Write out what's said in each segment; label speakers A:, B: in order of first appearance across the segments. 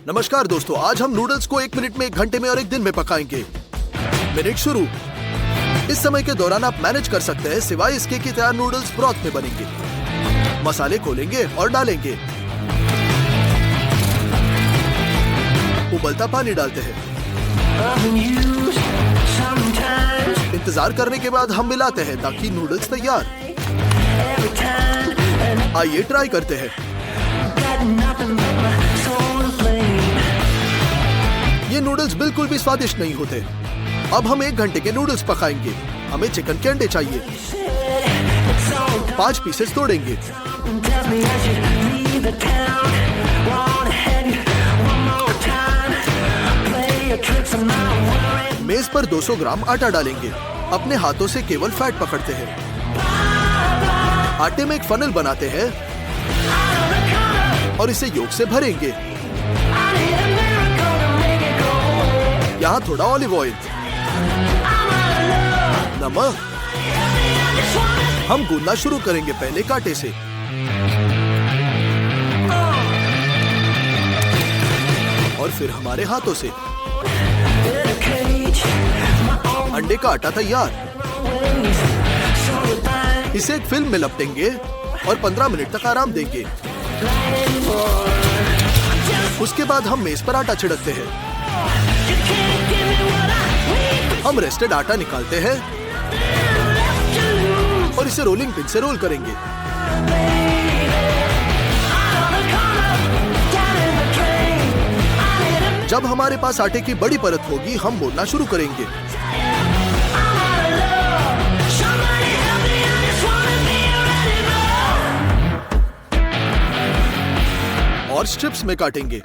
A: नमस्कार दोस्तों, आज हम नूडल्स को 1 मिनट में, 1 घंटे में और 1 दिन में पकाएंगे। मिनट शुरू। इस समय के दौरान आप मैनेज कर सकते हैं, सिवाय इसके कि तैयार नूडल्स ब्रॉथ में बनेंगे। मसाले खोलेंगे और डालेंगे। उबलता पानी डालते हैं। इंतजार करने के बाद हम मिलाते हैं ताकि नूडल्स तैयार। आइए ट्राई करते हैं। ये नूडल्स बिल्कुल भी स्वादिष्ट नहीं होते। अब हम 1 घंटे के नूडल्स पकाएंगे। हमें चिकन के अंडे चाहिए। 5 पीसेस तोड़ेंगे। मेज पर 200 ग्राम आटा डालेंगे। अपने हाथों से केवल फैट पकड़ते हैं। आटे में एक फनल बनाते हैं और इसे योग से भरेंगे। यहाँ थोड़ा ऑलिव ऑयल, नमक। हम गूंदना शुरू करेंगे, पहले कांटे से। और फिर हमारे हाथों से। अंडे का आटा तैयार। इसे एक फिल्म में लपेटेंगे और 15 मिनट तक आराम देंगे। उसके बाद हम मेज पर आटा छिड़कते हैं। हम रेस्टेड आटा निकालते हैं और इसे रोलिंग पिन से रोल करेंगे। जब हमारे पास आटे की बड़ी परत होगी, हम बोलना शुरू करेंगे। और स्ट्रिप्स में काटेंगे।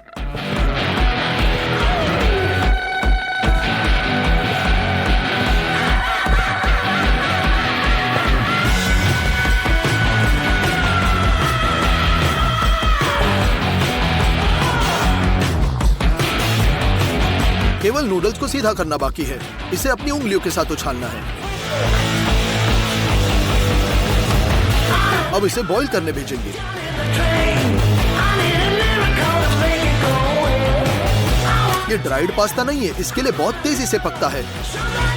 A: केवल नूडल्स को सीधा करना बाकी है। इसे अपनी उंगलियों के साथ उछालना है। अब इसे बॉईल करने भेजेंगे। ये ड्राइड पास्ता नहीं है, इसके लिए बहुत तेजी से पकता है।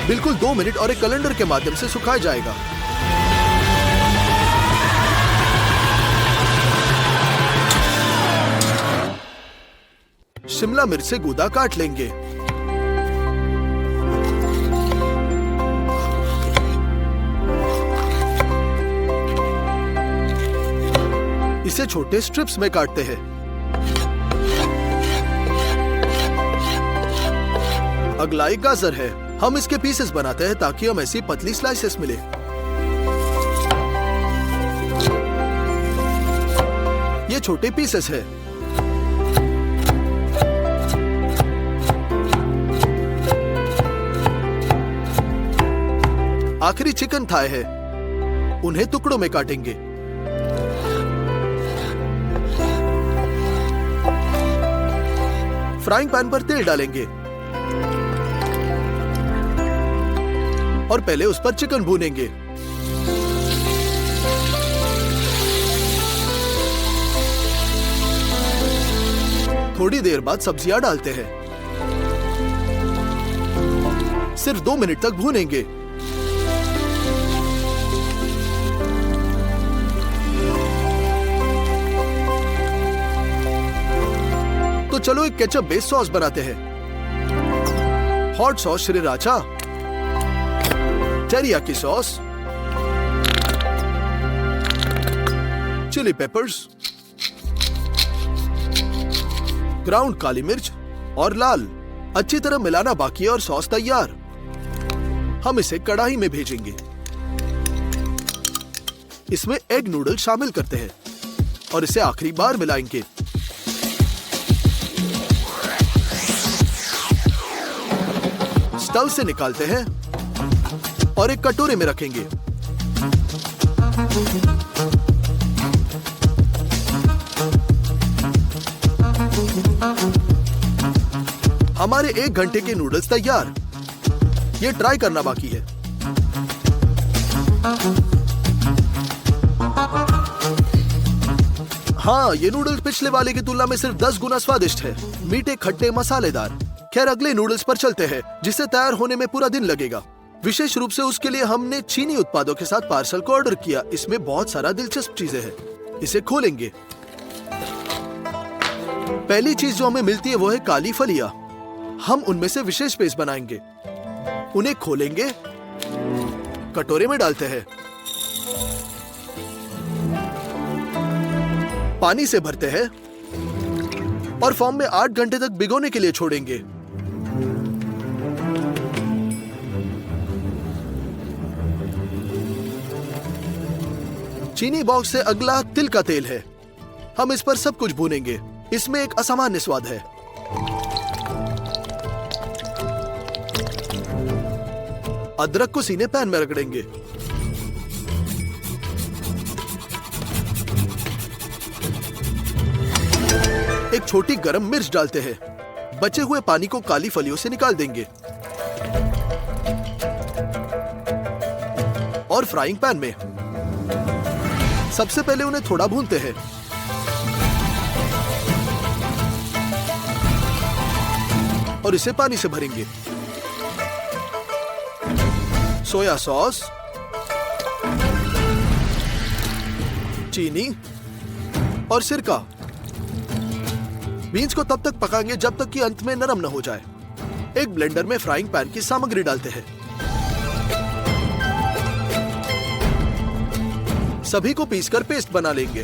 A: बिल्कुल 2 मिनट और एक कैलेंडर के माध्यम से सुखाया जाएगा। शिमला मिर्च से गूदा काट लेंगे। इसे छोटे स्ट्रिप्स में काटते हैं। अगला एक गाजर है। हम इसके पीसेस बनाते हैं ताकि हमें ऐसी पतली स्लाइसेस मिले। ये छोटे पीसेस है। आखिरी चिकन थाई है। उन्हें टुकड़ों में काटेंगे। फ्राइंग पैन पर तेल डालेंगे और पहले उस पर चिकन भूनेंगे। थोड़ी देर बाद सब्जियां डालते हैं। सिर्फ 2 मिनट तक भूनेंगे। तो चलो एक केचप बेस्ड सॉस बनाते हैं। Hot sauce sriracha, teriyaki sauce, chilli peppers, ground काली मिर्च और लाल। अच्छी तरह मिलाना बाकी है और सॉस तैयार। हम इसे कढ़ाई में भेजेंगे। इसमें एग नूडल शामिल करते हैं और इसे आखिरी बार मिलाएंगे। स्टव से निकालते हैं और एक कटोरे में रखेंगे। हमारे 1 घंटे के नूडल्स तैयार। ये ट्राई करना बाकी है। हाँ, ये नूडल्स पिछले वाले की तुलना में सिर्फ 10 गुना स्वादिष्ट है। मीठे, खट्टे, मसालेदार। खैर, अगले नूडल्स पर चलते हैं, जिसे तैयार होने में पूरा दिन लगेगा। विशेष रूप से उसके लिए हमने चीनी उत्पादों के साथ पार्सल को ऑर्डर किया। इसमें बहुत सारा दिलचस्प चीजें हैं। इसे खोलेंगे। पहली चीज जो हमें मिलती है वो है काली फलियां। हम उनमें से विशेष पेस्ट बनाएंगे। उन्हें खोलेंगे, कटोरे में डालते हैं, पानी से भरते हैं और फॉर्म में 8 घंटे तक भिगोने के लिए छोड़ेंगे। चीनी बॉक्स से अगला तिल का तेल है। हम इस पर सब कुछ भूनेंगे। इसमें एक असामान्य स्वाद है। अदरक को सीने पैन में रगड़ेंगे। एक छोटी गरम मिर्च डालते हैं। बचे हुए पानी को काली फलियों से निकाल देंगे और फ्राइंग पैन में सबसे पहले उन्हें थोड़ा भूनते हैं। और इसे पानी से भरेंगे। सोया सॉस, चीनी और सिरका। बीन्स को तब तक पकाएंगे जब तक कि अंत में नरम न हो जाए। एक ब्लेंडर में फ्राइंग पैन की सामग्री डालते हैं। सभी को पीसकर पेस्ट बना लेंगे।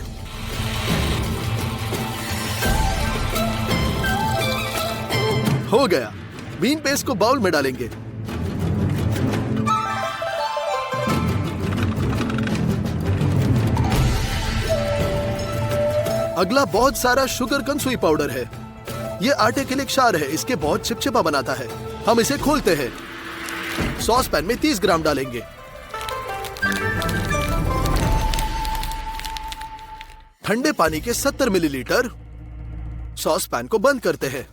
A: हो गया। बीन पेस्ट को बाउल में डालेंगे। अगला बहुत सारा शुगर कंसुई पाउडर है। यह आटे के लिए क्षार है। इसके बहुत चिपचिपा बनाता है। हम इसे खोलते हैं। सॉस पैन में 30 ग्राम डालेंगे। ठंडे पानी के 70 मिलीलीटर। सॉस पैन को बंद करते हैं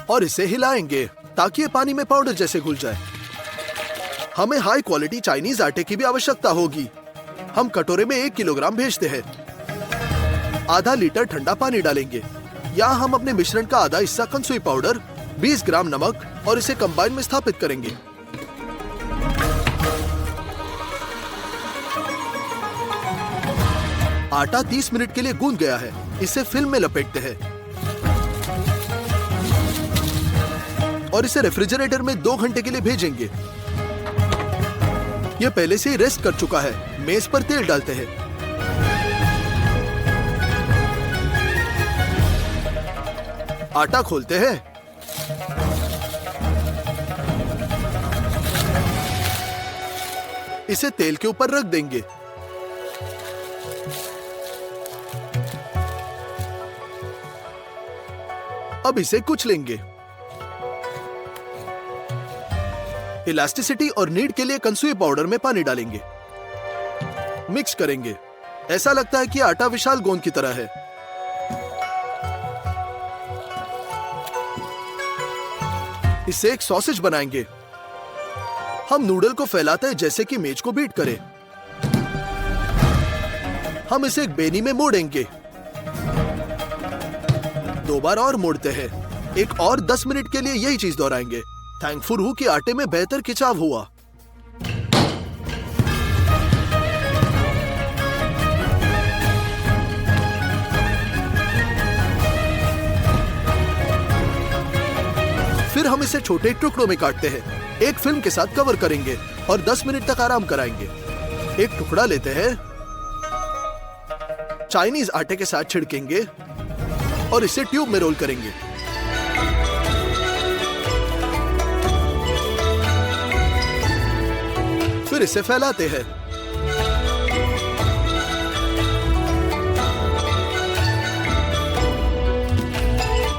A: और इसे हिलाएंगे ताकि ये पानी में पाउडर जैसे घुल जाए। हमें हाई क्वालिटी चाइनीज आटे की भी आवश्यकता होगी। हम कटोरे में 1 किलोग्राम भेजते हैं। आधा लीटर ठंडा पानी डालेंगे। यहाँ हम अपने मिश्रण का आधा हिस्सा कंसुई पाउडर, 20 ग्राम नमक और इसे कंबाइन में स्थापित करेंगे। आटा 30 मिनट के लिए गूंद गया है। इसे फिल्म में लपेटते हैं और इसे रेफ्रिजरेटर में 2 घंटे के लिए भेजेंगे। यह पहले से ही रेस्ट कर चुका है। मेज पर तेल डालते हैं। आटा खोलते हैं। इसे तेल के ऊपर रख देंगे। अब इसे कुचलेंगे। इलास्टिसिटी और नीड के लिए कंसुई पाउडर में पानी डालेंगे। मिक्स करेंगे। ऐसा लगता है कि आटा विशाल गोंद की तरह है। इससे एक सॉसेज बनाएंगे। हम नूडल को फैलाते हैं जैसे कि मेज को बीट करें। हम इसे एक बेनी में मोड़ेंगे। 2 बार और मोड़ते हैं। एक और 10 मिनट के लिए यही चीज दोहराएंगे। थैंकफुल हूं कि आटे में बेहतर खिंचाव हुआ। फिर हम इसे छोटे टुकड़ों में काटते हैं। एक फिल्म के साथ कवर करेंगे और 10 मिनट तक आराम कराएंगे। एक टुकड़ा लेते हैं, चाइनीज आटे के साथ छिड़केंगे और इसे ट्यूब में रोल करेंगे। फिर इसे फैलाते हैं।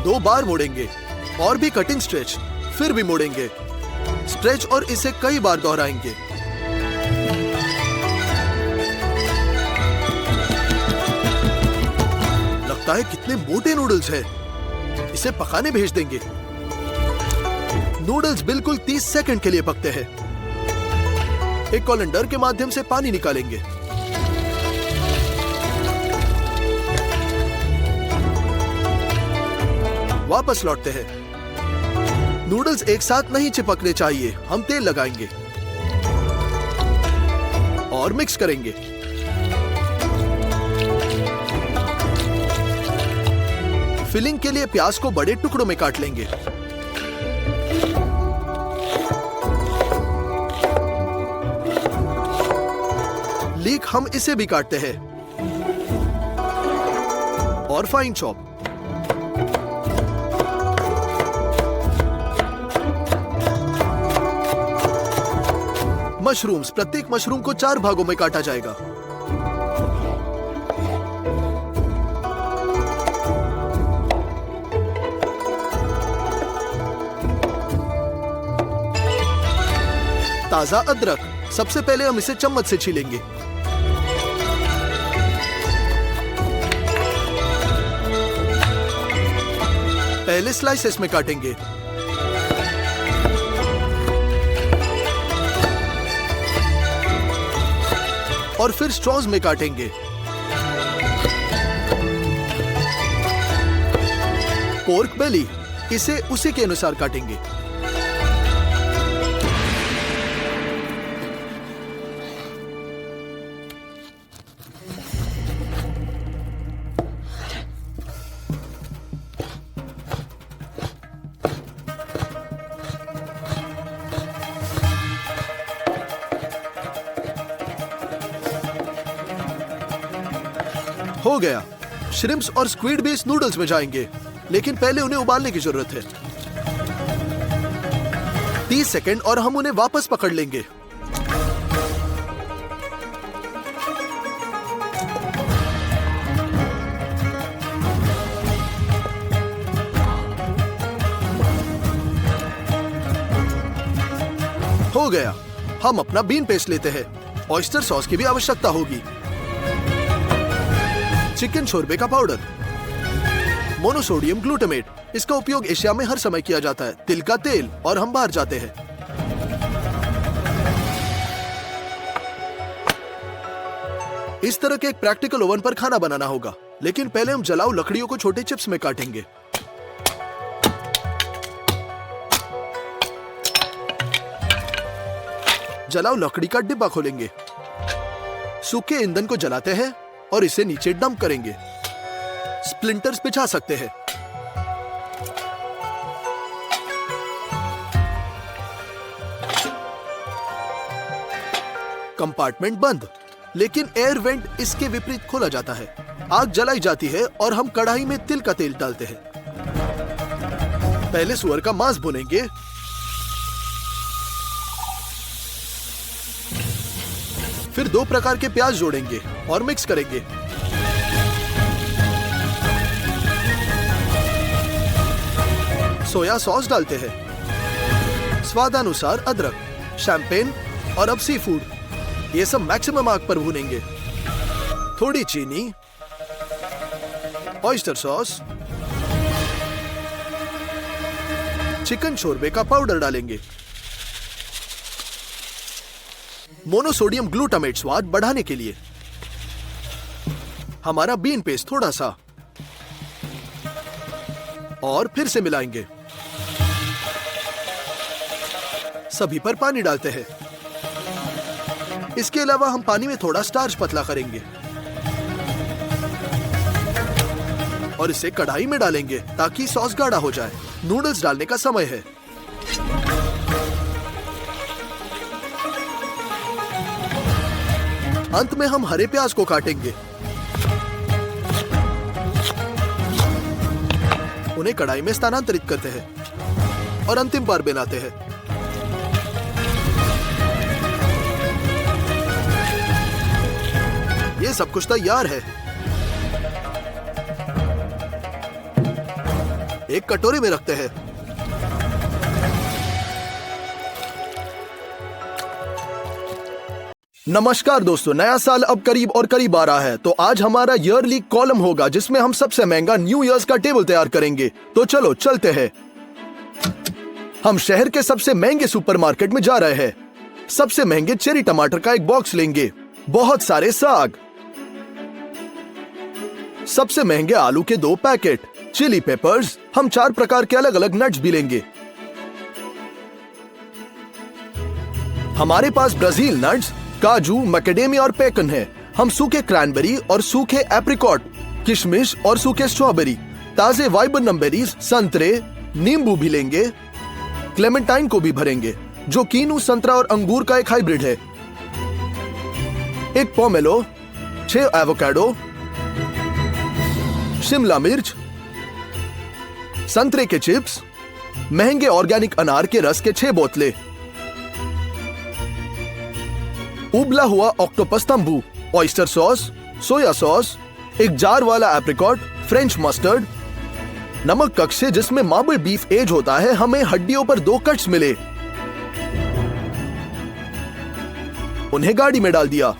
A: दो बार मोड़ेंगे और भी कटिंग स्ट्रेच, फिर भी मोड़ेंगे, स्ट्रेच और इसे कई बार दोहराएंगे। लगता है कितने मोटे नूडल्स हैं। इसे पकाने भेज देंगे। नूडल्स बिल्कुल 30 सेकंड के लिए पकते हैं। एक कोलंडर के माध्यम से पानी निकालेंगे। वापस लौटते हैं। नूडल्स एक साथ नहीं चिपकने चाहिए। हम तेल लगाएंगे और मिक्स करेंगे। फिलिंग के लिए प्याज को बड़े टुकड़ों में काट लेंगे। लीक हम इसे भी काटते हैं और फाइन चॉप। मशरूम्स, प्रत्येक मशरूम को 4 भागों में काटा जाएगा। ताजा अदरक, सबसे पहले हम इसे चम्मच से छीलेंगे। पहले स्लाइसेस में काटेंगे। और फिर स्ट्रॉज में काटेंगे। पोर्क बेली, इसे उसी के अनुसार काटेंगे। हो गया। श्रिम्प्स और स्क्विड भी इस नूडल्स में जाएंगे, लेकिन पहले उन्हें उबालने की जरूरत है। 30 सेकंड और हम उन्हें वापस पकड़ लेंगे। हो गया। हम अपना बीन पेस्ट लेते हैं। ऑयस्टर सॉस की भी आवश्यकता होगी। चिकन शोरबे का पाउडर, मोनोसोडियम ग्लूटामेट, इसका उपयोग एशिया में हर समय किया जाता है। तिल का तेल, और हम बाहर जाते हैं। इस तरह के एक प्रैक्टिकल ओवन पर खाना बनाना होगा, लेकिन पहले हम जलाऊ लकड़ियों को छोटे चिप्स में काटेंगे। जलाऊ लकड़ी का डिब्बा खोलेंगे। सूखे ईंधन को जलाते हैं और इसे नीचे डंप करेंगे। स्प्लिंटर्स बिछा सकते हैं। कंपार्टमेंट बंद, लेकिन एयर वेंट इसके विपरीत खोला जाता है। आग जलाई जाती है और हम कढ़ाई में तिल का तेल डालते हैं। पहले सुअर का मांस भुनेंगे, फिर 2 प्रकार के प्याज जोड़ेंगे और मिक्स करेंगे। सोया सॉस डालते हैं। स्वादानुसार अदरक, शैंपेन और अब सी फूड, ये सब मैक्सिमम आग पर भूनेंगे। थोड़ी चीनी, ऑयस्टर सॉस, चिकन शोरबे का पाउडर डालेंगे। मोनोसोडियम ग्लूटामेट स्वाद बढ़ाने के लिए। हमारा बीन पेस्ट थोड़ा सा, और फिर से मिलाएंगे। सभी पर पानी डालते हैं। इसके अलावा हम पानी में थोड़ा स्टार्च पतला करेंगे और इसे कढ़ाई में डालेंगे ताकि सॉस गाढ़ा हो जाए। नूडल्स डालने का समय है। अंत में हम हरे प्याज को काटेंगे। उन्हें कढ़ाई में स्थानांतरित करते हैं और अंतिम बार बनाते हैं। ये सब कुछ तैयार है। एक कटोरी में रखते हैं। नमस्कार दोस्तों, नया साल अब करीब और करीब आ रहा है, तो आज हमारा ईयरली कॉलम होगा जिसमें हम सबसे महंगा न्यू ईयर्स का टेबल तैयार करेंगे। तो चलो चलते हैं। हम शहर के सबसे महंगे सुपरमार्केट में जा रहे हैं। सबसे महंगे चेरी टमाटर का एक बॉक्स लेंगे, बहुत सारे साग, सबसे महंगे आलू के 2 पैकेट, चिली पेपर्स, हम 4 प्रकार के अलग अलग नट्स भी लेंगे। हमारे पास ब्राजील नट्स, काजू, मैकेडेमिया और पेकन है। हम सूखे क्रैनबेरी और सूखे एप्रिकॉट, किशमिश और सूखे स्ट्रॉबेरी, ताजे वाइबनम बेरीज, संतरे, नींबू भी लेंगे। क्लेमेंटाइन को भी भरेंगे, जो कीनू, संतरा और अंगूर का एक हाइब्रिड है। एक पोमेलो, 6 एवोकाडो, शिमला मिर्च, संतरे के चिप्स, महंगे ऑर्गेनिक अनार के रस के 6 बोतलें, उबला हुआ ऑक्टोपस तंबू, ऑयस्टर सॉस, सोया सॉस, एक जार वाला एप्रिकॉट, फ्रेंच मस्टर्ड, नमक कक्से जिसमें मार्बल बीफ एज होता है, हमें हड्डियों पर 2 कट्स मिले। उन्हें गाड़ी में डाल दिया।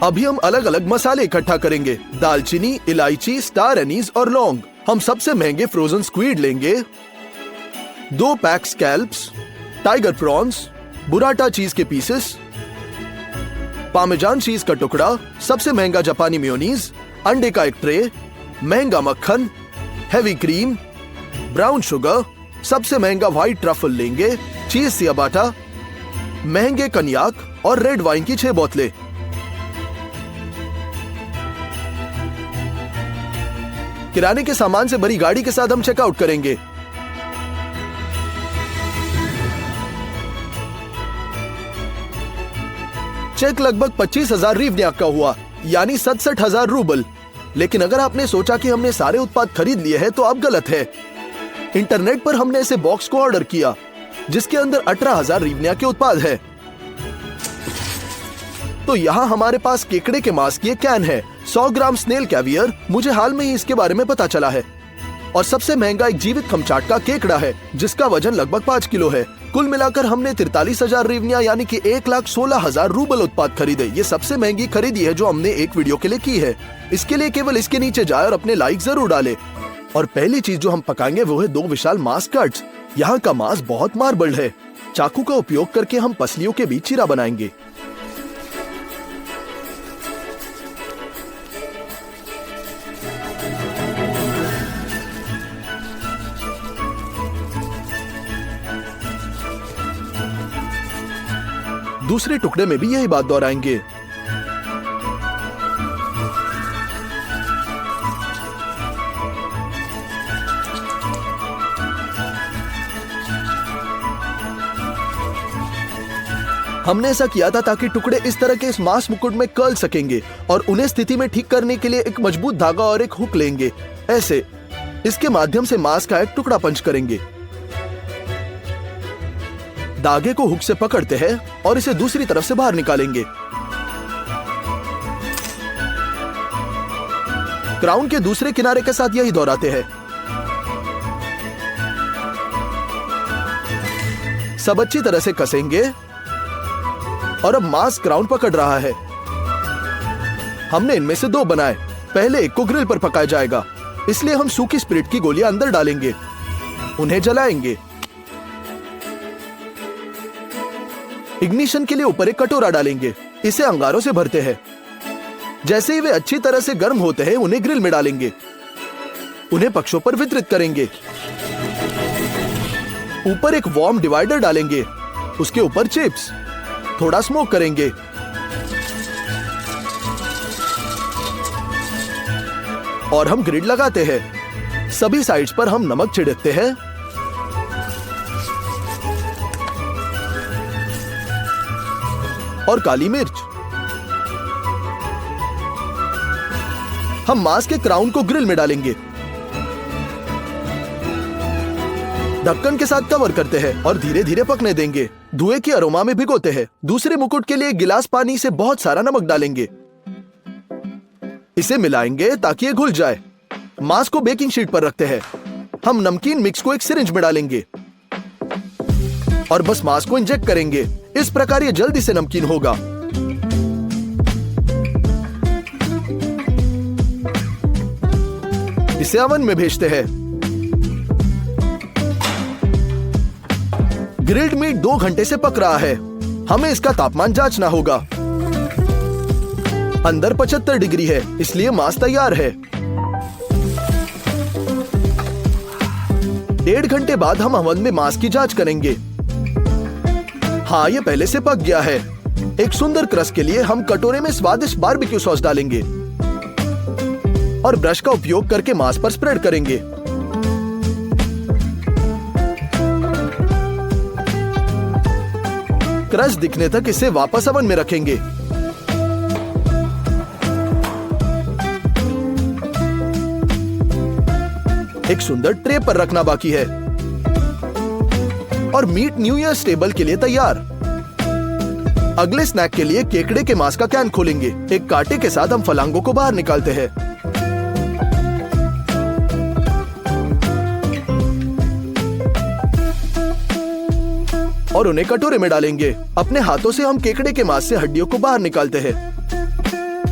A: अभी हम अलग अलग मसाले इकट्ठा करेंगे, दालचीनी, इलायची, स्टार एनीज और लौंग। हम सबसे महंगे फ्रोजन स्क्वीड लेंगे, 2 पैक स्कैल्प्स, टाइगर प्रॉन्स, बुराटा चीज के पीसेस, पामेजान चीज का टुकड़ा, सबसे महंगा जापानी मेयोनीज, अंडे का एक ट्रे, महंगा मक्खन, हेवी क्रीम, ब्राउन शुगर, सबसे महंगा व्हाइट ट्रफल लेंगे, चीज सियाबाटा, महंगे कन्याक और रेड वाइन की 6 बोतलें। किराने के सामान से भरी गाड़ी के साथ हम चेकआउट करेंगे। चेक लगभग 25,000 रिवन्याक का हुआ, यानी 67,000 रूबल। लेकिन अगर आपने सोचा कि हमने सारे उत्पाद खरीद लिए हैं तो आप गलत है। इंटरनेट पर हमने ऐसे बॉक्स को ऑर्डर किया जिसके अंदर 18,000 रिवन्याक के उत्पाद है। तो यहाँ हमारे पास केकड़े के मांस की एक कैन है, 100 ग्राम स्नेल कैवियर, मुझे हाल में ही इसके बारे में पता चला है। और सबसे महंगा एक जीवित खमचाट का केकड़ा है जिसका वजन लगभग 5 किलो है। कुल मिलाकर हमने 43,000 रिवन्या यानी कि 1,16,000 रूबल उत्पाद खरीदे। ये सबसे महंगी खरीदी है जो हमने एक वीडियो के लिए की है। इसके लिए केवल इसके नीचे जाए और अपने लाइक जरूर डाले। और पहली चीज जो हम पकाएंगे वो है 2 विशाल मांस कट्स। यहाँ का मांस बहुत मार्बल्ड है। चाकू का उपयोग करके हम पसलियों के बीच चीरा बनाएंगे। दूसरे टुकड़े में भी यही बात दोहराएंगे। हमने ऐसा किया था ताकि टुकड़े इस तरह के इस मांस मुकुट में कर्ल सकेंगे और उन्हें स्थिति में ठीक करने के लिए एक मजबूत धागा और एक हुक लेंगे। ऐसे इसके माध्यम से मांस का एक टुकड़ा पंच करेंगे। धागे को हुक से पकड़ते हैं और इसे दूसरी तरफ से बाहर निकालेंगे। क्राउन के दूसरे किनारे के साथ यही दोहराते हैं। सब अच्छी तरह से कसेंगे और अब मांस क्राउन पकड़ रहा है। हमने इनमें से 2 बनाए। पहले एक को ग्रिल पर पकाया जाएगा, इसलिए हम सूखी स्पिरिट की गोलियां अंदर डालेंगे, उन्हें जलाएंगे। इग्निशन के लिए ऊपर एक कटोरा डालेंगे, इसे अंगारों से भरते हैं। जैसे ही वे अच्छी तरह से गर्म होते हैं उन्हें ग्रिल में डालेंगे, उन्हें पक्षों पर वितरित करेंगे। ऊपर एक वार्म डिवाइडर डालेंगे, उसके ऊपर चिप्स, थोड़ा स्मोक करेंगे। और हम ग्रिड लगाते हैं। सभी साइड्स पर हम नमक छिड़कते हैं और काली मिर्च। हम मांस के क्राउन को ग्रिल में डालेंगे, ढक्कन के साथ कवर करते हैं और धीरे धीरे पकने देंगे। धुएं की अरोमा में भिगोते हैं। दूसरे मुकुट के लिए गिलास पानी से बहुत सारा नमक डालेंगे, इसे मिलाएंगे ताकि ये घुल जाए। मांस को बेकिंग शीट पर रखते हैं। हम नमकीन मिक्स को एक सिरिंज में डालेंगे और बस मांस को इंजेक्ट करेंगे। इस प्रकार ये जल्दी से नमकीन होगा। इसे ओवन में भेजते हैं। ग्रिल्ड मीट 2 घंटे से पक रहा है। हमें इसका तापमान जांचना होगा। अंदर 75 डिग्री है, इसलिए मांस तैयार है। 1.5 घंटे बाद हम ओवन में मांस की जांच करेंगे। हाँ, ये पहले से पक गया है। एक सुंदर क्रस्ट के लिए हम कटोरे में स्वादिष्ट बारबेक्यू सॉस डालेंगे और ब्रश का उपयोग करके मांस पर स्प्रेड करेंगे। क्रस्ट दिखने तक इसे वापस ओवन में रखेंगे। एक सुंदर ट्रे पर रखना बाकी है और मीट न्यू ईयर टेबल के लिए तैयार। अगले स्नैक के लिए केकड़े के मांस का कैन खोलेंगे। एक कांटे के साथ हम फलांगों को बाहर निकालते हैं और उन्हें कटोरे में डालेंगे। अपने हाथों से हम केकड़े के मांस से हड्डियों को बाहर निकालते हैं।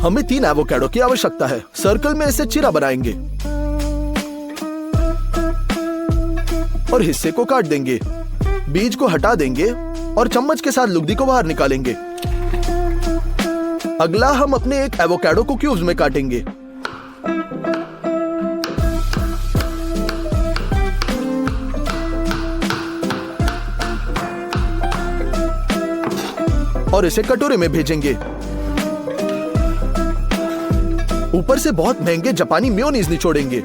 A: हमें 3 एवोकाडो की आवश्यकता है। सर्कल में इसे चीरा बनाएंगे और हिस्से को काट देंगे। बीज को हटा देंगे और चम्मच के साथ लुगदी को बाहर निकालेंगे। अगला हम अपने एक एवोकाडो को क्यूब्स में काटेंगे। और इसे कटोरे में भेजेंगे। ऊपर से बहुत महंगे जापानी मेयोनीज निचोड़ेंगे।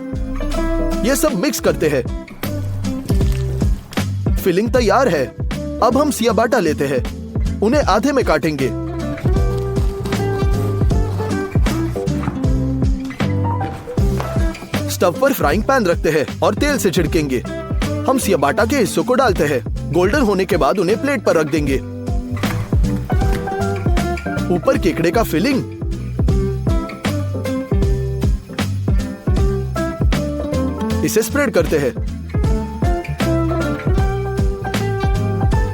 A: ये सब मिक्स करते हैं। फिलिंग तैयार है। अब हम सियाबाटा लेते हैं। उन्हें आधे में काटेंगे। स्टव पर फ्राइंग पैन रखते हैं और तेल से छिड़केंगे। हम सियाबाटा के हिस्सों को डालते हैं। गोल्डन होने के बाद उन्हें प्लेट पर रख देंगे। ऊपर केकड़े का फिलिंग, इसे स्प्रेड करते हैं।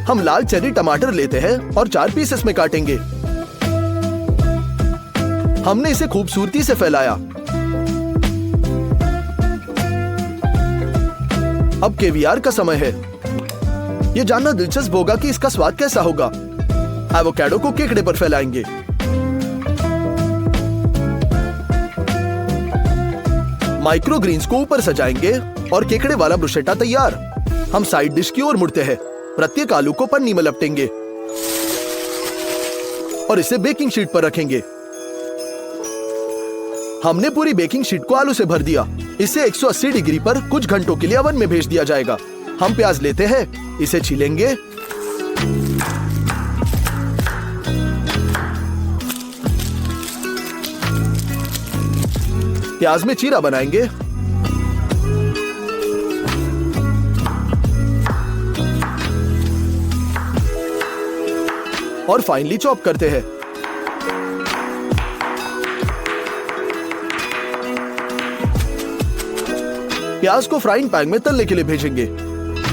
A: हम लाल चेरी टमाटर लेते हैं और 4 पीसेस में काटेंगे। हमने इसे खूबसूरती से फैलाया। अब केवियार का समय है। यह जानना दिलचस्प होगा कि इसका स्वाद कैसा होगा। एवोकाडो को केकड़े पर फैलाएंगे। माइक्रो ग्रीन्स को ऊपर सजाएंगे और केकड़े वाला ब्रुशेटा तैयार। हम साइड डिश की ओर मुड़ते हैं। प्रत्येक आलू को पन्नी में लपेटेंगे और इसे बेकिंग शीट पर रखेंगे। हमने पूरी बेकिंग शीट को आलू से भर दिया। इसे 180 डिग्री पर कुछ घंटों के लिए ओवन में भेज दिया जाएगा। हम प्याज लेते हैं, इसे छीलेंगे प्याज में चीरा बनाएंगे और फाइनली चॉप करते हैं। प्याज को फ्राइंग पैन में तलने के लिए भेजेंगे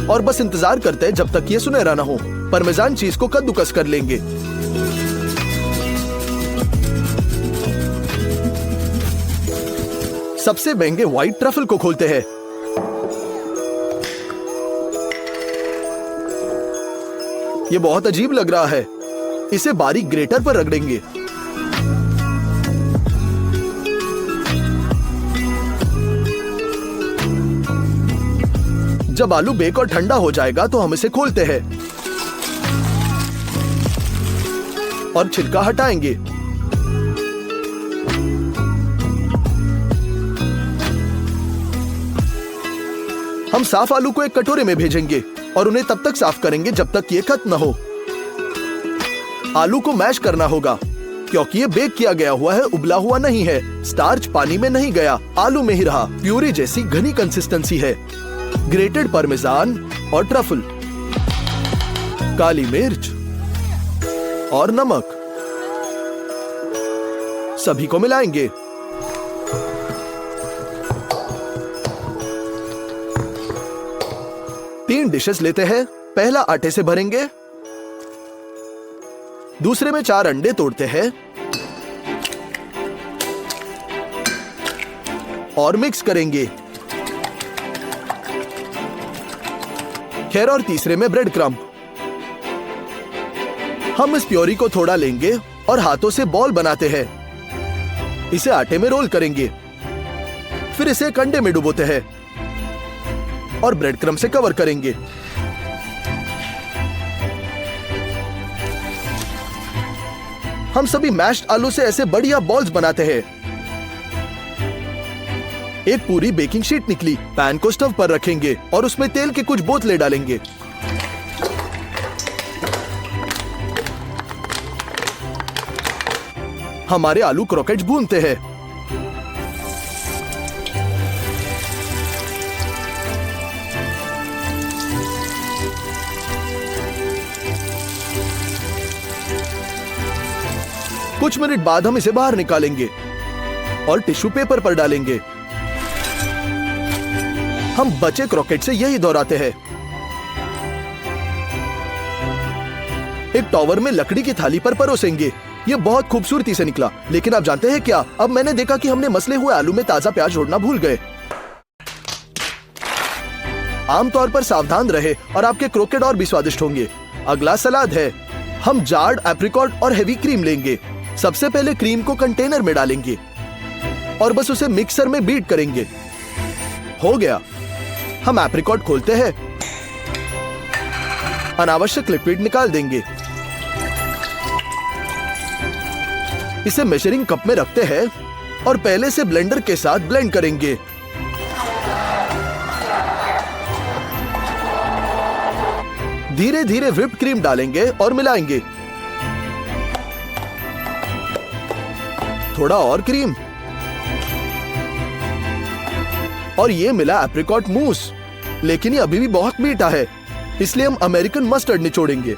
A: और बस इंतजार करते हैं जब तक ये सुनहरा ना हो। पार्मेजान चीज को कद्दूकस कर लेंगे। सबसे महंगे व्हाइट ट्रफल को खोलते हैं। ये बहुत अजीब लग रहा है। इसे बारीक ग्रेटर पर रगड़ेंगे। जब आलू बेक और ठंडा हो जाएगा तो हम इसे खोलते हैं और छिलका हटाएंगे। हम साफ आलू को एक कटोरे में भेजेंगे और उन्हें तब तक साफ करेंगे जब तक ये खत्म न हो। आलू को मैश करना होगा क्योंकि ये बेक किया गया हुआ है, उबला हुआ नहीं है। स्टार्च पानी में नहीं गया, आलू में ही रहा। प्यूरी जैसी घनी कंसिस्टेंसी है। ग्रेटेड पार्मेजान और ट्रफल, काली मिर्च और नमक, सभी को मिलाएंगे। तीन डिशेस लेते हैं। पहला आटे से भरेंगे, दूसरे में 4 अंडे तोड़ते हैं और मिक्स करेंगे। खैर, और तीसरे में ब्रेड क्रम्ब। हम इस प्योरी को थोड़ा लेंगे और हाथों से बॉल बनाते हैं। इसे आटे में रोल करेंगे, फिर इसे एक अंडे में डुबोते हैं और ब्रेड क्रम्ब से कवर करेंगे। हम सभी मैश्ड आलू से ऐसे बढ़िया बॉल्स बनाते हैं। एक पूरी बेकिंग शीट निकली। पैन को स्टव पर रखेंगे और उसमें तेल के कुछ बोतलें डालेंगे। हमारे आलू क्रॉकेट्स भूनते हैं। कुछ मिनट बाद हम इसे बाहर निकालेंगे और टिश्यू पेपर पर डालेंगे। हम बचे क्रॉकेट से यही दोहराते हैं। एक टॉवर में लकड़ी की थाली पर परोसेंगे। यह बहुत खूबसूरती से निकला, लेकिन आप जानते हैं क्या, अब मैंने देखा कि हमने मसले हुए आलू में ताजा प्याज जोड़ना भूल गए। आमतौर पर सावधान रहे और आपके क्रोकेट और भी स्वादिष्ट होंगे। अगला सलाद है। हम जार्ड एप्रिकॉट और हेवी क्रीम लेंगे। सबसे पहले क्रीम को कंटेनर में डालेंगे और बस उसे मिक्सर में बीट करेंगे। हो गया। हम एप्रिकॉट खोलते हैं, अनावश्यक लिक्विड निकाल देंगे, इसे मेजरिंग कप में रखते हैं और पहले से ब्लेंडर के साथ ब्लेंड करेंगे। धीरे धीरे व्हिप्ड क्रीम डालेंगे और मिलाएंगे। थोड़ा और क्रीम और ये मिला एप्रिकॉट मूस। लेकिन ये अभी भी बहुत मीठा है, इसलिए हम अमेरिकन मस्टर्ड निचोड़ेंगे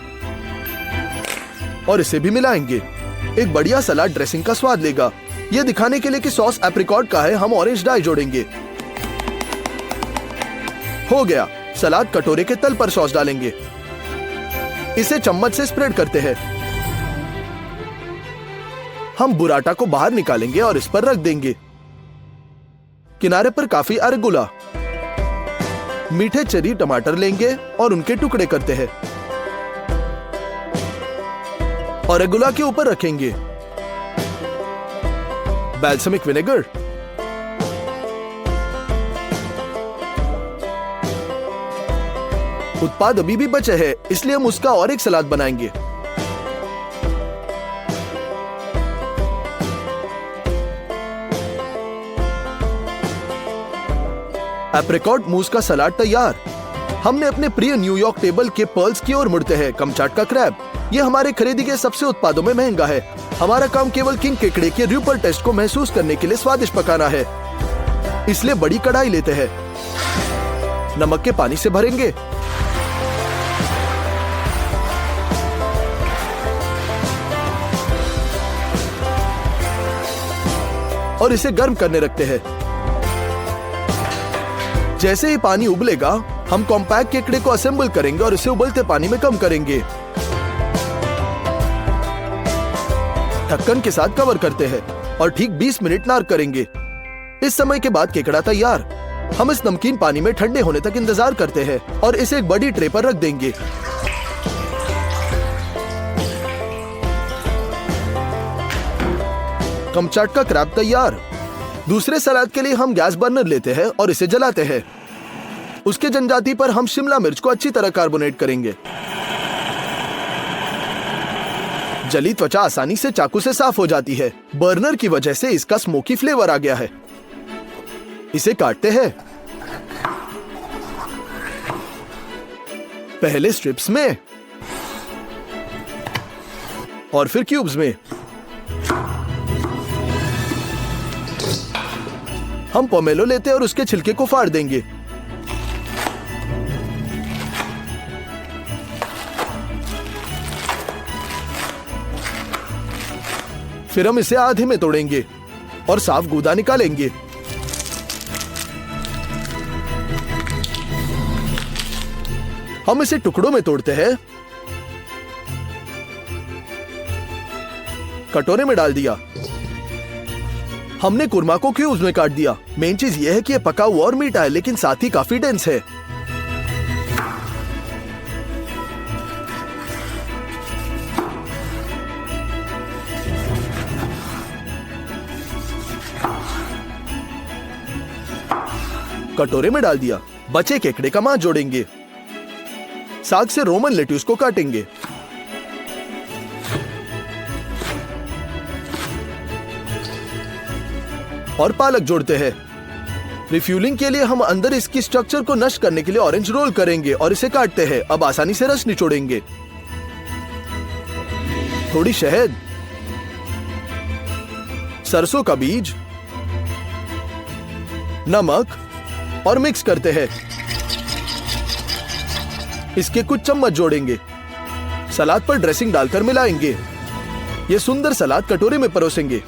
A: और इसे भी मिलाएंगे। एक बढ़िया सलाद ड्रेसिंग का स्वाद लेगा। यह दिखाने के लिए कि सॉस एप्रिकॉट का है, हम ऑरेंज डाई जोड़ेंगे। हो गया। सलाद कटोरे के तल पर सॉस डालेंगे। इसे चम्मच से स्प्रेड करते हैं। हम बुराटा को बाहर निकालेंगे और इस पर रख देंगे। किनारे पर काफी अरेगुला, मीठे चेरी टमाटर लेंगे और उनके टुकड़े करते हैं और अरेगुला के ऊपर रखेंगे। बैल्समिक विनेगर, उत्पाद अभी भी बचे हैं, इसलिए हम उसका और एक सलाद बनाएंगे। एप्रिकॉट मूस का सलाद तैयार। हमने अपने प्रिय न्यूयॉर्क टेबल के पर्ल्स की ओर मुड़ते हैं। कमचाटका क्रैब, ये हमारे खरीदी के सबसे उत्पादों में महंगा है। हमारा काम केवल किंग केकड़े के र्यूपर टेस्ट को महसूस करने के लिए स्वादिष्ट पकाना है, इसलिए बड़ी कढ़ाई लेते हैं। नमक के पानी से भरेंगे। और इसे गर्म करने रखते हैं। जैसे ही पानी उबलेगा, हम कॉम्पैक्ट केकड़े को असेंबल करेंगे और इसे उबलते पानी में कम करेंगे। ढक्कन के साथ कवर करते हैं और ठीक 20 मिनट नार करेंगे। इस समय के बाद केकड़ा तैयार। हम इस नमकीन पानी में ठंडे होने तक इंतजार करते हैं और इसे एक बड़ी ट्रे पर रख देंगे। कमचाटका क्रैब तैयार। दूसरे सलाद के लिए हम गैस बर्नर लेते हैं और इसे जलाते हैं। उसके जनजाति पर हम शिमला मिर्च को अच्छी तरह कार्बोनेट करेंगे। जली त्वचा आसानी से चाकू से साफ हो जाती है। बर्नर की वजह से इसका स्मोकी फ्लेवर आ गया है। इसे काटते हैं, पहले स्ट्रिप्स में और फिर क्यूब्स में। हम पोमेलो लेते हैं और उसके छिलके को फाड़ देंगे। फिर हम इसे आधे में तोड़ेंगे और साफ गूदा निकालेंगे। हम इसे टुकड़ों में तोड़ते हैं, कटोरे में डाल दिया। हमने कुरमा को क्यूब्स में काट दिया। मेन चीज यह है कि यह पका हुआ और मीठा है, लेकिन साथ ही काफी डेंस है। कटोरे में डाल दिया। बचे केकड़े का मांस जोड़ेंगे। साग से रोमन लेट्यूस को काटेंगे। और पालक जोड़ते हैं। रिफ्यूलिंग के लिए हम अंदर इसकी स्ट्रक्चर को नष्ट करने के लिए ऑरेंज रोल करेंगे और इसे काटते हैं। अब आसानी से रस निचोड़ेंगे। थोड़ी शहद, सरसों का बीज, नमक और मिक्स करते हैं। इसके कुछ चम्मच जोड़ेंगे। सलाद पर ड्रेसिंग डालकर मिलाएंगे। यह सुंदर सलाद कटोरे में परोसेंगे।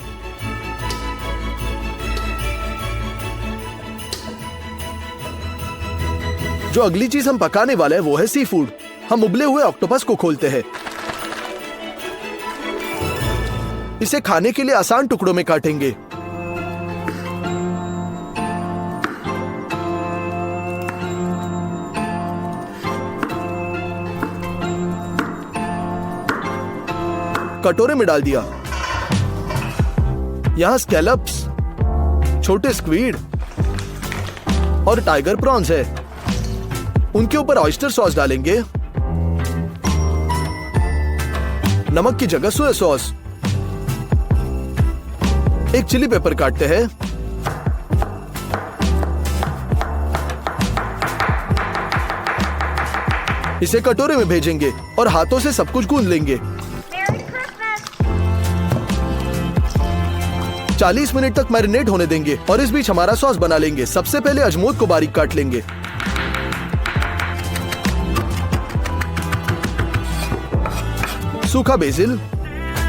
A: जो अगली चीज हम पकाने वाले हैं वो है सी फूड। हम उबले हुए ऑक्टोपस को खोलते हैं। इसे खाने के लिए आसान टुकड़ों में काटेंगे। कटोरे में डाल दिया। यहां स्कैलप्स, छोटे स्क्वीड और टाइगर प्रॉन्स है। उनके ऊपर ऑयस्टर सॉस डालेंगे। नमक की जगह सोया सॉस। एक चिली पेपर काटते हैं। इसे कटोरे में भेजेंगे और हाथों से सब कुछ गूंद लेंगे। 40 मिनट तक मैरिनेट होने देंगे और इस बीच हमारा सॉस बना लेंगे। सबसे पहले अजमोद को बारीक काट लेंगे। सूखा बेसिल,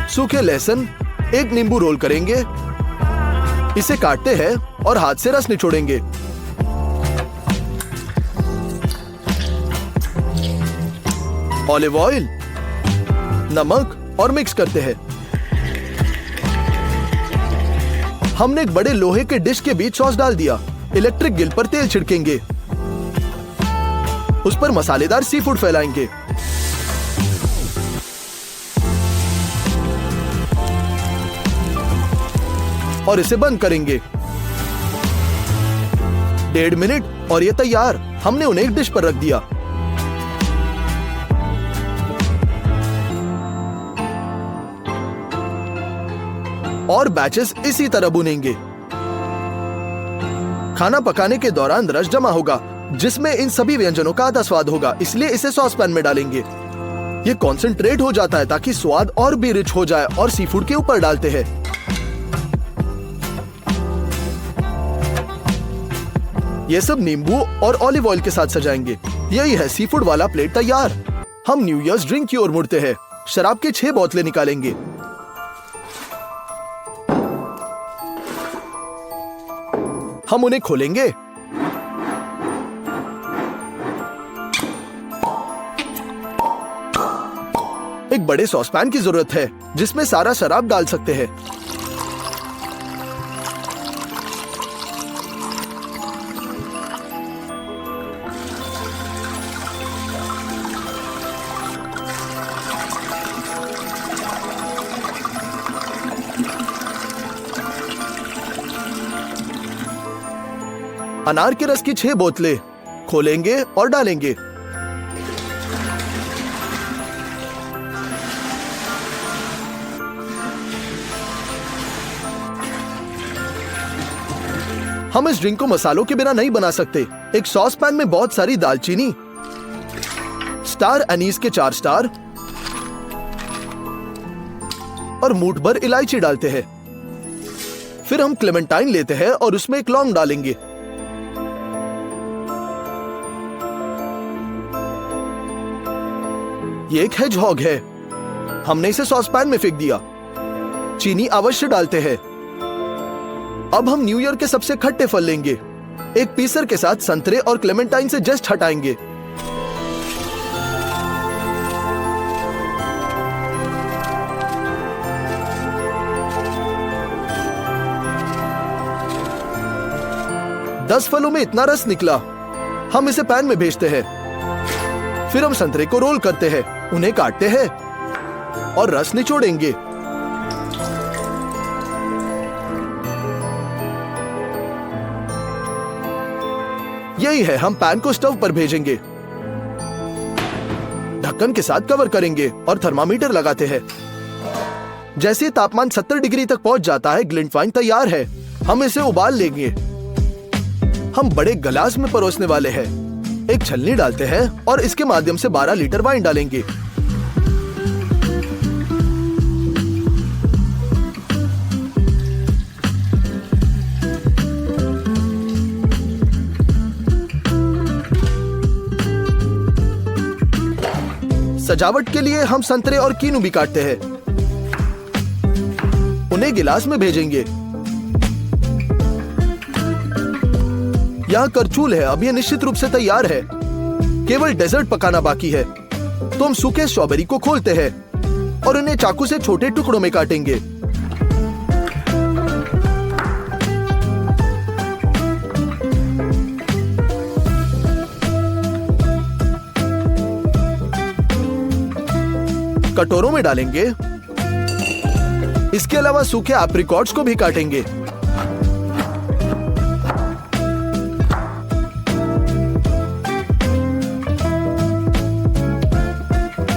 A: सूखे लहसुन, एक नींबू रोल करेंगे। इसे काटते हैं और हाथ से रस निचोड़ेंगे। ऑलिव ऑयल, नमक और मिक्स करते हैं। हमने एक बड़े लोहे के डिश के बीच सॉस डाल दिया। इलेक्ट्रिक ग्रिल पर तेल छिड़केंगे। उस पर मसालेदार सी फूड फैलाएंगे। और इसे बंद करेंगे। 1.5 मिनट और ये तैयार। हमने उन्हें एक डिश पर रख दिया। और बैचेस इसी तरह बुनेंगे। खाना पकाने के दौरान रस जमा होगा जिसमें इन सभी व्यंजनों का आधा स्वाद होगा, इसलिए इसे सॉस पैन में डालेंगे। ये कॉन्सेंट्रेट हो जाता है ताकि स्वाद और भी रिच हो जाए और सी फूड के ऊपर डालते हैं। ये सब नींबू और ऑलिव ऑयल के साथ सजाएंगे। यही है सी फूड वाला प्लेट तैयार। हम न्यू ईयर्स ड्रिंक की ओर मुड़ते हैं। शराब के 6 बोतलें निकालेंगे। हम उन्हें खोलेंगे। एक बड़े सॉसपैन की जरूरत है जिसमें सारा शराब डाल सकते हैं। अनार के रस की 6 बोतलें खोलेंगे और डालेंगे। हम इस ड्रिंक को मसालों के बिना नहीं बना सकते। एक सॉस पैन में बहुत सारी दालचीनी, स्टार एनीस के 4 स्टार और मूठ भर इलायची डालते हैं। फिर हम क्लेमेंटाइन लेते हैं और उसमें एक लौंग डालेंगे। ये एक हेजहॉग है। हमने इसे सॉस पैन में फेंक दिया। चीनी अवश्य डालते हैं। अब हम न्यू ईयर के सबसे खट्टे फल लेंगे। एक पीसर के साथ संतरे और क्लेमेंटाइन से जस्ट हटाएंगे। दस फलों में इतना रस निकला। हम इसे पैन में भेजते हैं। फिर हम संतरे को रोल करते हैं, उन्हें काटते हैं और रस निचोड़ेंगे। ये यही है, हम पैन को स्टोव पर भेजेंगे, ढक्कन के साथ कवर करेंगे और थर्मामीटर लगाते हैं। जैसे ही तापमान 70 डिग्री तक पहुंच जाता है, ग्लिंट वाइन तैयार है। हम इसे उबाल लेंगे। हम बड़े गिलास में परोसने वाले हैं। एक छलनी डालते हैं और इसके माध्यम से 12 लीटर वाइन डालेंगे। सजावट के लिए हम संतरे और कीनू भी काटते हैं। उन्हें गिलास में भेजेंगे। यहाँ करचूल है। अब यह निश्चित रूप से तैयार है, केवल डेजर्ट पकाना बाकी है। तो हम सूखे स्ट्रॉबेरी को खोलते हैं और उन्हें चाकू से छोटे टुकड़ों में काटेंगे। कटोरों में डालेंगे। इसके अलावा सूखे एप्रिकॉट्स को भी काटेंगे।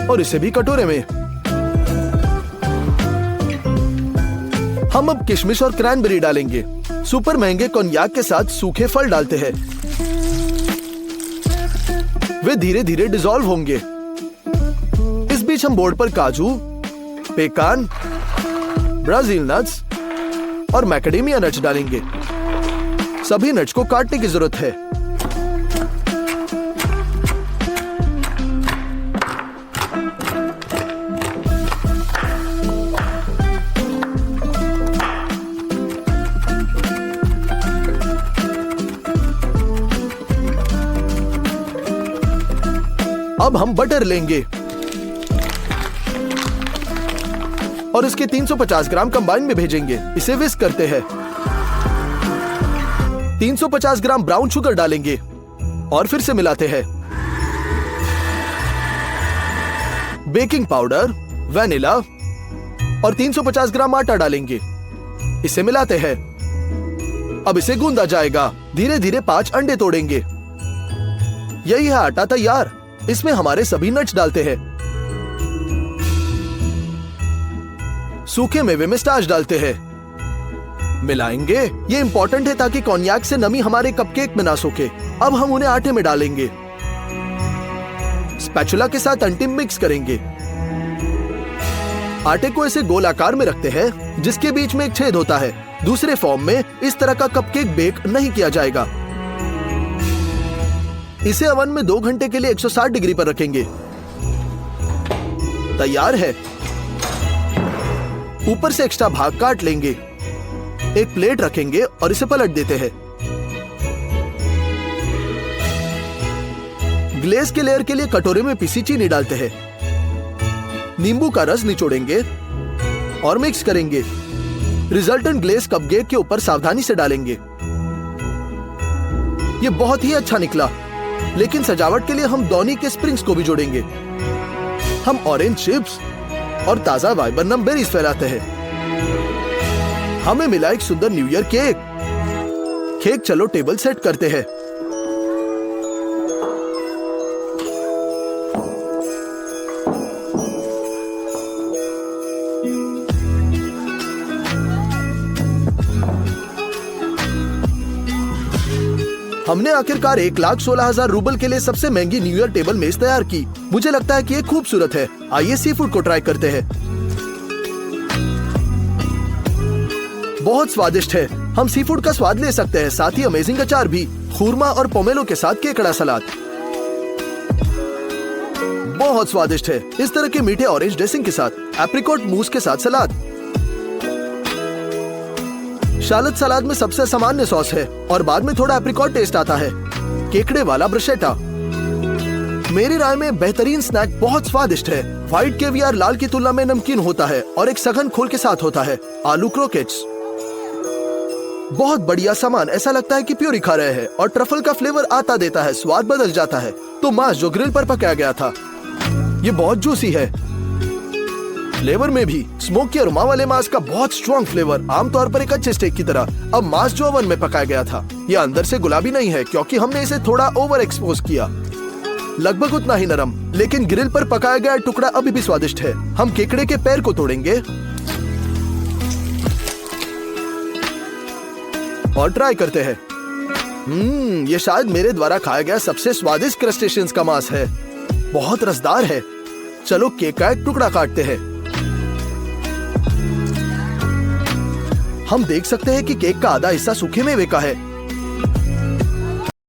A: और इसे भी कटोरे में। हम अब किशमिश और क्रैनबेरी डालेंगे। सुपर महंगे कॉन्याक के साथ सूखे फल डालते हैं। वे धीरे धीरे डिसॉल्व होंगे। इस बीच हम बोर्ड पर काजू, पेकान, ब्राजील नट्स और मैकेडेमिया नट्स डालेंगे। सभी नट्स को काटने की जरूरत है। अब हम बटर लेंगे और इसके 350 ग्राम कंबाइन में भेजेंगे। इसे विस्क करते हैं। 350 ग्राम ब्राउन शुगर डालेंगे और फिर से मिलाते हैं। बेकिंग पाउडर, वैनिला और 350 ग्राम आटा डालेंगे। इसे मिलाते हैं। अब इसे गूंदा जाएगा। धीरे धीरे 5 अंडे तोड़ेंगे। यही है आटा तैयार। इसमें हमारे सभी नट्स डालते हैं। सूखे मेवे में स्टार्च डालते हैं। मिलाएंगे। ये इंपॉर्टेंट है ताकि कॉन्याक से नमी हमारे कपकेक में ना सूखे। अब हम उन्हें आटे में डालेंगे। स्पैचुला के साथ अंतिम मिक्स करेंगे। आटे को ऐसे गोल आकार में रखते हैं जिसके बीच में एक छेद होता है। दूसरे फॉर्म में इस तरह का कपकेक बेक नहीं किया जाएगा। इसे ओवन में 2 घंटे के लिए 160 डिग्री पर रखेंगे। तैयार है। ऊपर से एक्स्ट्रा भाग काट लेंगे। एक प्लेट रखेंगे और इसे पलट देते हैं। ग्लेज के लेयर के लिए कटोरे में पिसी चीनी डालते हैं। नींबू का रस निचोड़ेंगे और मिक्स करेंगे। रिजल्टेंट ग्लेज कपकेक के ऊपर सावधानी से डालेंगे। ये बहुत ही अच्छा निकला, लेकिन सजावट के लिए हम डॉनी के स्प्रिंग्स को भी जोड़ेंगे। हम ऑरेंज चिप्स और ताजा वाइबरनम बेरीज फैलाते हैं। हमें मिला एक सुंदर न्यू ईयर केक। चलो टेबल सेट करते हैं। हमने आखिरकार 1,16,000 रूबल के लिए सबसे महंगी न्यू ईयर टेबल मेज तैयार की। मुझे लगता है कि ये खूबसूरत है। आइए सी फूड को ट्राई करते हैं। बहुत स्वादिष्ट है। हम सी फूड का स्वाद ले सकते हैं, साथ ही अमेजिंग अचार भी। खुरमा और पोमेलो के साथ केकड़ा सलाद बहुत स्वादिष्ट है। इस तरह के मीठे ऑरेंज ड्रेसिंग के साथ एप्रिकॉट मूस के साथ सलाद। शालट सलाद में सबसे सामान्य सॉस है और बाद में थोड़ा एप्रिकॉट टेस्ट आता है। केकड़े वाला ब्रशेटा मेरी राय में बेहतरीन स्नैक। बहुत स्वादिष्ट है। व्हाइट केवियर लाल की तुलना में नमकीन होता है और एक सघन खोल के साथ होता है। आलू क्रोकेट्स बहुत बढ़िया सामान। ऐसा लगता है कि प्यूरी खा रहे हैं और ट्रफल का फ्लेवर आता देता है। स्वाद बदल जाता है। तो मांस जो ग्रिल पर पकाया गया था, ये बहुत जूसी है। फ्लेवर में भी स्मोकी अरोमा वाले मांस का बहुत स्ट्रॉन्ग फ्लेवर, आमतौर पर एक अच्छे स्टेक की तरह। अब मांस जो ओवन में पकाया गया था, ये अंदर से गुलाबी नहीं है क्योंकि हमने इसे थोड़ा ओवर एक्सपोज किया। लगभग उतना ही नरम, लेकिन ग्रिल पर पकाया गया टुकड़ा अभी भी स्वादिष्ट है। हम केकड़े के पैर को तोड़ेंगे और ट्राई करते हैं। ये शायद मेरे द्वारा खाया गया सबसे स्वादिष्ट क्रस्टेशियंस का मांस है। बहुत रसदार है। चलो केक का एक टुकड़ा काटते हैं। हम देख सकते हैं कि केक का आधा हिस्सा सूखे मेवे का है